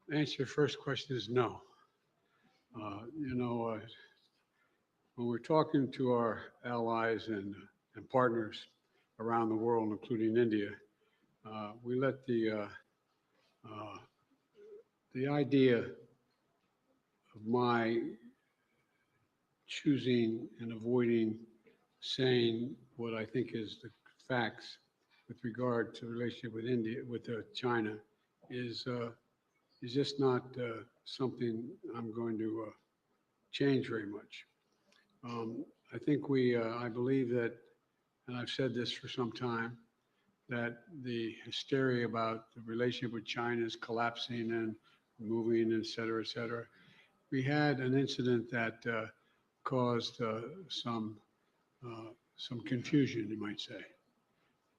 The answer to your first question is no. When we're talking to our allies and partners around the world, including India, we let the idea of my choosing and avoiding saying what I think is the facts with regard to the relationship with India, with China, is just not something I'm going to change very much. I think I believe that, and I've said this for some time, that the hysteria about the relationship with China is collapsing and moving, et cetera, et cetera. We had an incident that caused some confusion, you might say.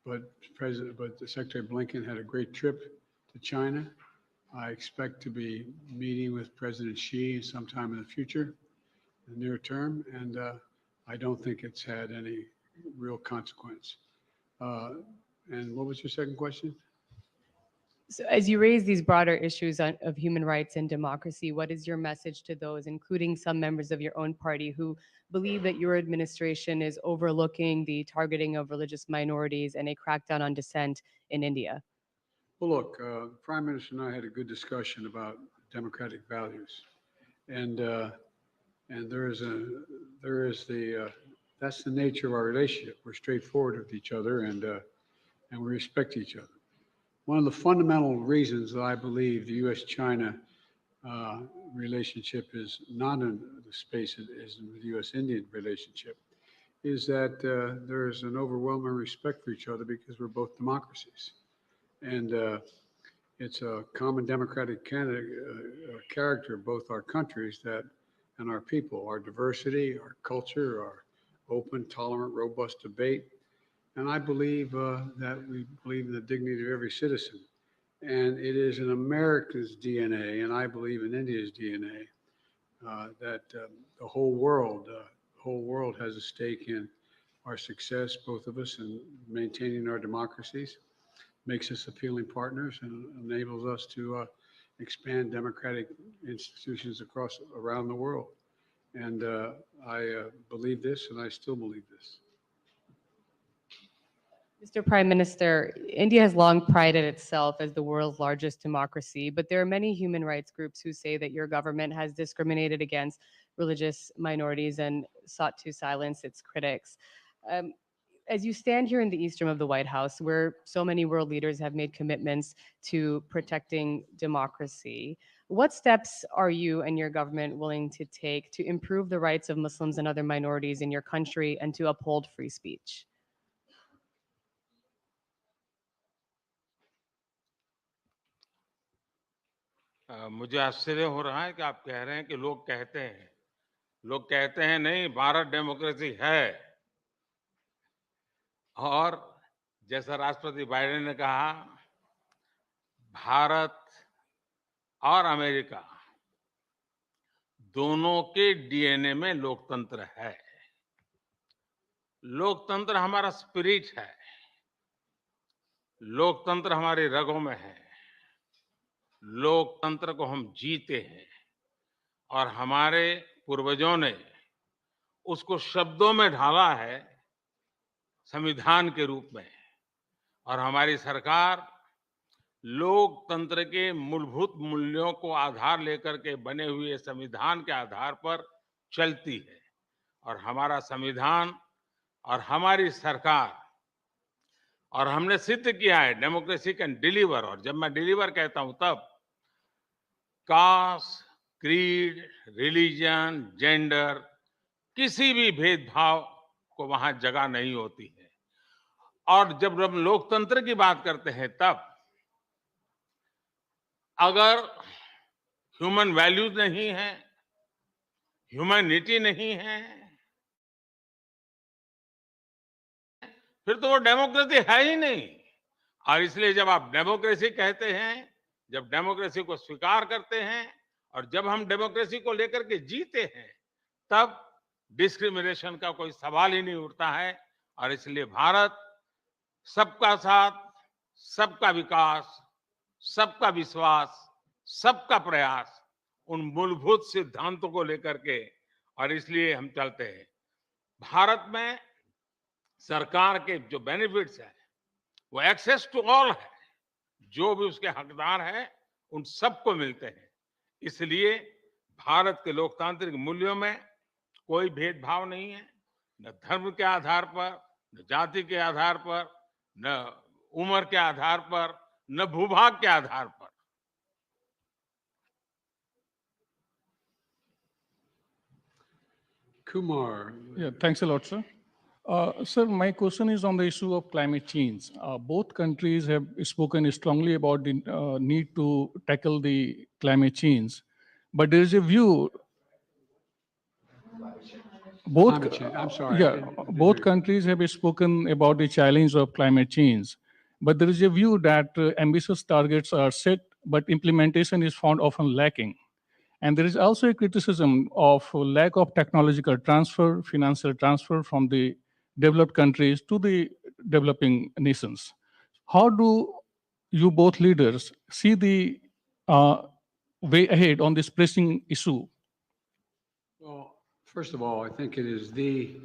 But the Secretary Blinken had a great trip to China. I expect to be meeting with President Xi sometime in the future, in the near term, and I don't think it's had any real consequence. And what was your second question? So as you raise these broader issues of human rights and democracy, what is your message to those, including some members of your own party, who believe that your administration is overlooking the targeting of religious minorities and a crackdown on dissent in India? Well, look, the Prime Minister and I had a good discussion about democratic values, and that's the nature of our relationship. We're straightforward with each other, and we respect each other. One of the fundamental reasons that I believe the U.S.-China relationship is not in the space it is in the U.S.-Indian relationship is that there is an overwhelming respect for each other because we're both democracies. And it's a common democratic character of both our countries and our people, our diversity, our culture, our open, tolerant, robust debate. And I believe that we believe in the dignity of every citizen. And it is in America's DNA, and I believe in India's DNA, that the whole world has a stake in our success, both of us, in maintaining our democracies, makes us appealing partners, and enables us to expand democratic institutions around the world. And I believe this, and I still believe this. Mr. Prime Minister, India has long prided itself as the world's largest democracy, but there are many human rights groups who say that your government has discriminated against religious minorities and sought to silence its critics. As you stand here in the east room of the White House, where so many world leaders have made commitments to protecting democracy, what steps are you and your government willing to take to improve the rights of Muslims and other minorities in your country and to uphold free speech? मुझे आश्चर्य हो रहा है कि आप कह रहे हैं कि लोग कहते हैं नहीं, भारत डेमोक्रेसी है। और जैसा राष्ट्रपति बाइडेन ने कहा, भारत और अमेरिका दोनों के डीएनए में लोकतंत्र है। लोकतंत्र हमारा स्पिरिट है, लोकतंत्र हमारी रगों में है, लोकतंत्र को हम जीते हैं और हमारे पूर्वजों ने उसको शब्दों में ढाला है संविधान के रूप में। और हमारी सरकार लोकतंत्र के मूलभूत मूल्यों को आधार लेकर के बने हुए संविधान के आधार पर चलती है। और हमारा संविधान और हमारी सरकार, और हमने सिद्ध किया है डेमोक्रेसी कैन डिलीवर। और जब मैं डिलीवर कहता हूं तब कास्ट, क्रीड, रिलीजन, जेंडर, किसी भी भेदभाव को वहां जगह नहीं होती है। और जब हम लोकतंत्र की बात करते हैं तब अगर ह्यूमन वैल्यूज नहीं है, ह्यूमैनिटी नहीं है, फिर तो वो डेमोक्रेसी है ही नहीं। और इसलिए जब आप डेमोक्रेसी कहते हैं, जब डेमोक्रेसी को स्वीकार करते हैं और जब हम डेमोक्रेसी को लेकर के जीते हैं, तब डिस्क्रिमिनेशन का कोई सवाल ही नहीं उठता है। और इसलिए भारत सबका साथ, सबका विकास, सबका विश्वास, सबका प्रयास, उन मूलभूत सिद्धांतों को लेकर के, और इसलिए हम चलते हैं। भारत में सरकार के जो बेनिफिट्स हैं वो एक्सेस टू ऑल है, जो भी उसके हकदार हैं उन सबको मिलते हैं। इसलिए भारत के लोकतांत्रिक मूल्यों में कोई भेदभाव नहीं है, न धर्म के आधार पर, न जाति के आधार पर, न उम्र के आधार पर, न भूभाग के आधार पर। Kumar, Yeah, thanks a lot, sir. Sir, my question is on the issue of climate change. Both countries have spoken strongly about the need to tackle the climate change, but there is a view. Both, Climate change. I'm sorry, I yeah, didn't both hear. countries have spoken about the challenge of climate change, but there is a view that ambitious targets are set, but implementation is found often lacking. And there is also a criticism of lack of technological transfer, financial transfer from the developed countries to the developing nations. How do you both leaders see the way ahead on this pressing issue? Well, first of all, I think it is the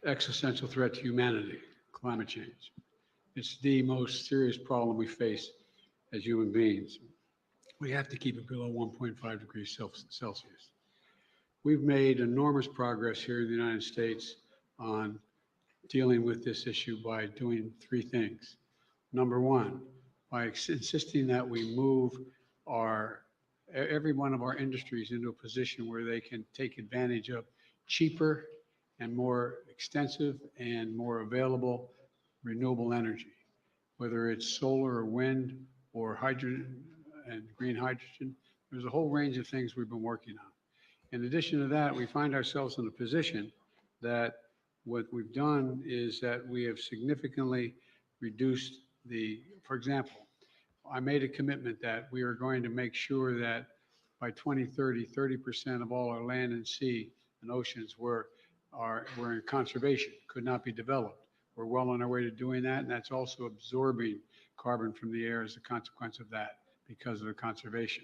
existential threat to humanity, climate change. It's the most serious problem we face as human beings. We have to keep it below 1.5 degrees Celsius. We've made enormous progress here in the United States on dealing with this issue by doing three things. Number one, by insisting that we move every one of our industries into a position where they can take advantage of cheaper and more extensive and more available renewable energy, whether it's solar or wind or hydrogen and green hydrogen. There's a whole range of things we've been working on. In addition to that, we find ourselves in a position that what we've done is that we have significantly reduced for example, I made a commitment that we are going to make sure that by 2030, 30% of all our land and sea and oceans were in conservation, could not be developed. We're well on our way to doing that, and that's also absorbing carbon from the air as a consequence of that because of the conservation.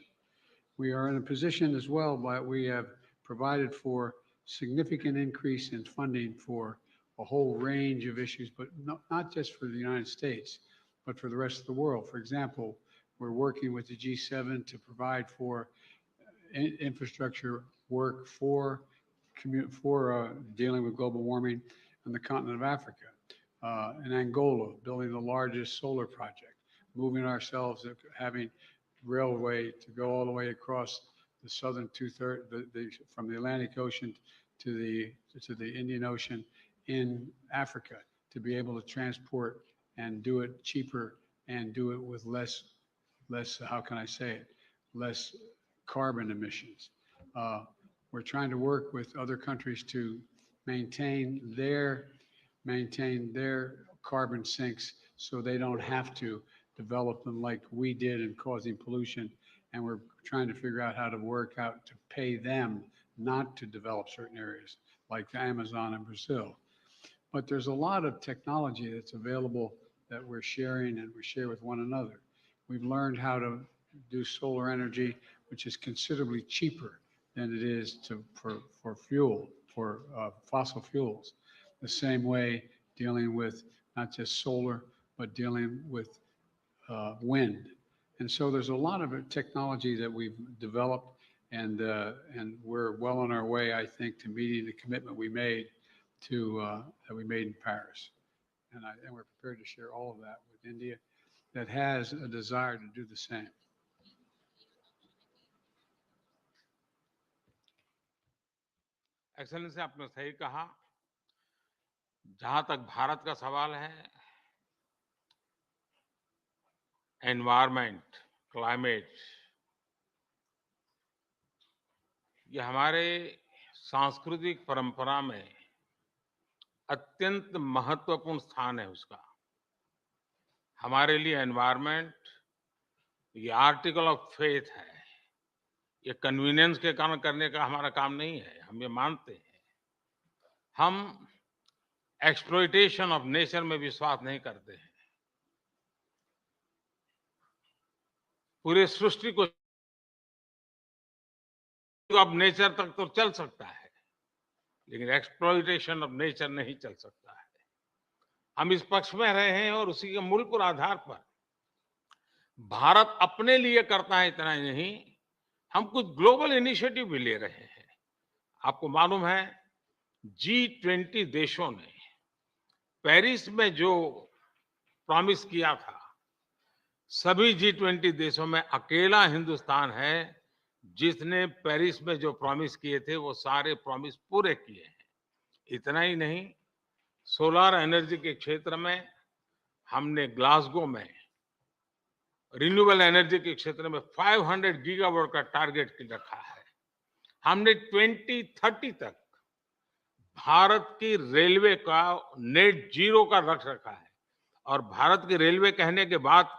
We are in a position as well, but we have provided for significant increase in funding for a whole range of issues, but not just for the United States, but for the rest of the world. For example, we're working with the G7 to provide for infrastructure work for dealing with global warming on the continent of Africa. In Angola, building the largest solar project, moving ourselves, having railway to go all the way across the southern from the Atlantic Ocean to the Indian Ocean in Africa, to be able to transport and do it cheaper and do it with less, how can I say it, less carbon emissions. We're trying to work with other countries to maintain their carbon sinks so they don't have to develop them like we did in causing pollution. And we're trying to figure out how to work out to pay them not to develop certain areas like the Amazon and Brazil. But there's a lot of technology that's available that we're sharing and we share with one another. We've learned how to do solar energy, which is considerably cheaper than it is for fuel, for fossil fuels. The same way dealing with not just solar, but dealing with wind. And so there's a lot of technology that we've developed, and we're well on our way, I think, to meeting the commitment we made that we made in Paris. And we're prepared to share all of that with India that has a desire to do the same. Excellency, आपने सही कहा। जहां तक भारत का सवाल है, environment, climate, ये हमारे सांस्कृतिक परंपरा में अत्यंत महत्वपूर्ण स्थान है उसका। हमारे लिए एनवायरमेंट ये आर्टिकल ऑफ फेथ है। ये कन्वीनियंस के कारण करने का हमारा काम नहीं है, हम ये मानते हैं। हम एक्सप्लॉइटेशन ऑफ नेचर में विश्वास नहीं करते हैं। पूरे सृष्टि को अब नेचर तक तो चल सकता है, लेकिन एक्सप्लॉइटेशन ऑफ नेचर नहीं चल सकता है। हम इस पक्ष में रहे हैं और उसी के मूल पर आधार पर भारत अपने लिए करता है, इतना ही नहीं, हम कुछ ग्लोबल इनिशिएटिव भी ले रहे हैं। आपको मालूम है, G20 देशों ने पेरिस में जो प्रॉमिस किया था, सभी G20 देशों में अकेला हिंदुस्तान है जिसने पेरिस में जो प्रॉमिस किए थे वो सारे प्रॉमिस पूरे किए हैं। इतना ही नहीं, सोलर एनर्जी के क्षेत्र में हमने ग्लासगो में रिन्यूएबल एनर्जी के क्षेत्र में 500 गीगावाट का टारगेट रखा है। हमने 2030 तक भारत की रेलवे का नेट जीरो का रख रखा है। और भारत की रेलवे कहने के बाद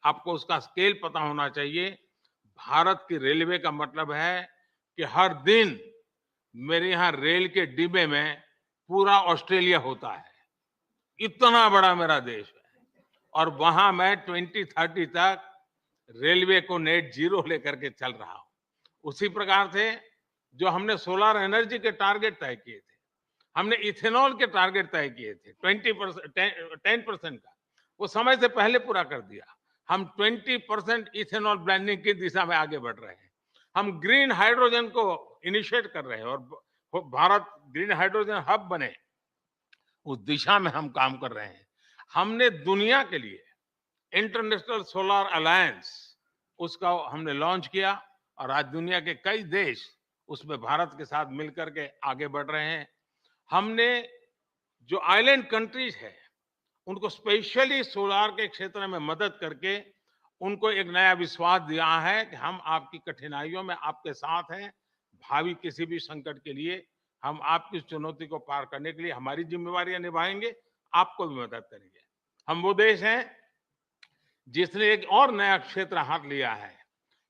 आपको उसका स्केल पता होना चाहिए। भारत की रेलवे का मतलब है कि हर दिन मेरे यहाँ रेल के डिब्बे में पूरा ऑस्ट्रेलिया होता है। इतना बड़ा मेरा देश है, और वहां मैं 2030 तक रेलवे को नेट जीरो लेकर के चल रहा हूं। उसी प्रकार से जो हमने सोलर एनर्जी के टारगेट तय किए थे, हमने इथेनॉल के टारगेट तय किए थे 10% का, वो समय से पहले पूरा कर दिया। हम 20% इथेनॉल ब्लेंडिंग की दिशा में आगे बढ़ रहे हैं। हम ग्रीन हाइड्रोजन को इनिशिएट कर रहे हैं और भारत ग्रीन हाइड्रोजन हब बने, उस दिशा में हम काम कर रहे हैं। हमने दुनिया के लिए इंटरनेशनल सोलर अलायंस उसका हमने लॉन्च किया, और आज दुनिया के कई देश उसमें भारत के साथ मिलकर के आगे बढ़ रहे हैं। हमने जो आइलैंड कंट्रीज है उनको स्पेशली सोलार के क्षेत्र में मदद करके उनको एक नया विश्वास दिया है कि हम आपकी कठिनाइयों में आपके साथ हैं। भावी किसी भी संकट के लिए हम आपकी चुनौती को पार करने के लिए हमारी जिम्मेवारियां निभाएंगे, आपको भी मदद करेंगे। हम वो देश हैं जिसने एक और नया क्षेत्र हाथ लिया है।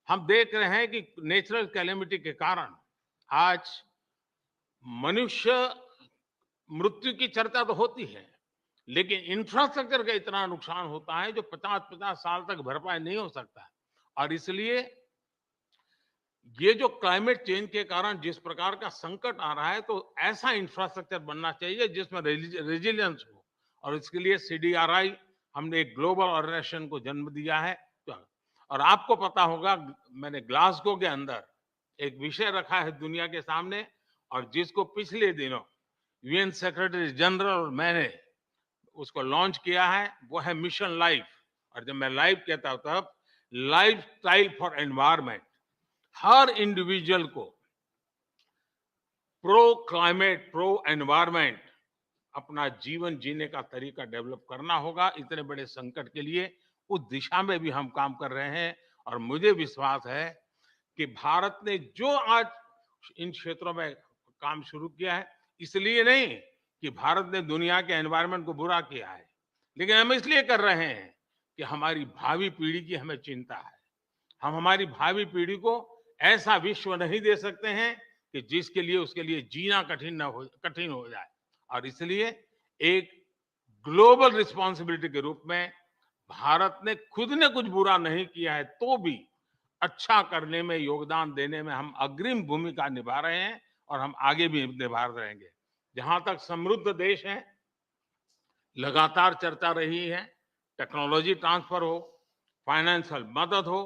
हम देख रहे हैं कि नेचुरल कैलेमिटी के कारण आज मनुष्य मृत्यु की चर्चा तो होती है, लेकिन इंफ्रास्ट्रक्चर का इतना नुकसान होता है जो 50-50 साल तक भरपाई नहीं हो सकता। और इसलिए ये जो क्लाइमेट चेंज के कारण जिस प्रकार का संकट आ रहा है, तो ऐसा इंफ्रास्ट्रक्चर बनना चाहिए जिसमें रेजिलियंस हो, और इसके लिए CDRI हमने एक ग्लोबल ऑर्गेनाइजेशन को जन्म दिया है। और आपको पता होगा, मैंने ग्लासगो के अंदर एक विषय रखा है दुनिया के सामने, और जिसको पिछले दिनों UN सेक्रेटरी जनरल और मैंने उसको लॉन्च किया है, वो है मिशन लाइफ। और जब मैं लाइफ कहता हूं तब life style for environment. Her individual को प्रो क्लाइमेट, प्रो एनवायरमेंट अपना जीवन जीने का तरीका डेवलप करना होगा। इतने बड़े संकट के लिए उस दिशा में भी हम काम कर रहे हैं, और मुझे विश्वास है कि भारत ने जो आज इन क्षेत्रों में काम शुरू किया है, इसलिए नहीं कि भारत ने दुनिया के एनवायरमेंट को बुरा किया है, लेकिन हम इसलिए कर रहे हैं कि हमारी भावी पीढ़ी की हमें चिंता है। हम हमारी भावी पीढ़ी को ऐसा विश्व नहीं दे सकते हैं कि जिसके लिए उसके लिए जीना कठिन हो जाए। और इसलिए एक ग्लोबल रिस्पॉन्सिबिलिटी के रूप में भारत ने खुद ने कुछ बुरा नहीं किया है तो भी अच्छा करने में, योगदान देने में हम अग्रिम भूमिका निभा रहे हैं और हम आगे भी निभा रहेंगे। जहां तक समृद्ध देश है, लगातार चर्चा रही है, टेक्नोलॉजी ट्रांसफर हो, फाइनेंशियल मदद हो,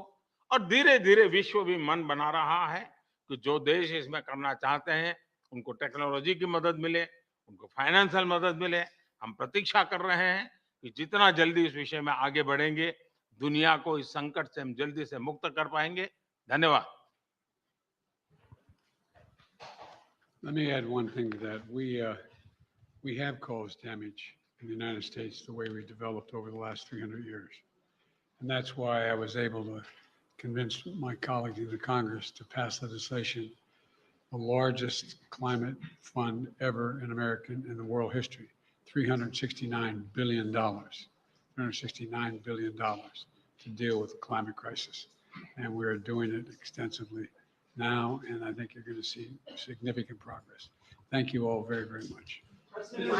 और धीरे धीरे विश्व भी मन बना रहा है कि जो देश इसमें करना चाहते हैं उनको टेक्नोलॉजी की मदद मिले, उनको फाइनेंशियल मदद मिले। हम प्रतीक्षा कर रहे हैं कि जितना जल्दी इस विषय में आगे बढ़ेंगे, दुनिया को इस संकट से हम जल्दी से मुक्त कर पाएंगे। धन्यवाद। Let me add one thing to that. We have caused damage in the United States the way we developed over the last 300 years. And that's why I was able to convince my colleagues in the Congress to pass legislation, the largest climate fund ever in American in the world history, $369 billion, $369 billion to deal with the climate crisis. And we're doing it extensively now, and I think you're going to see significant progress. Thank you all very, very much. President,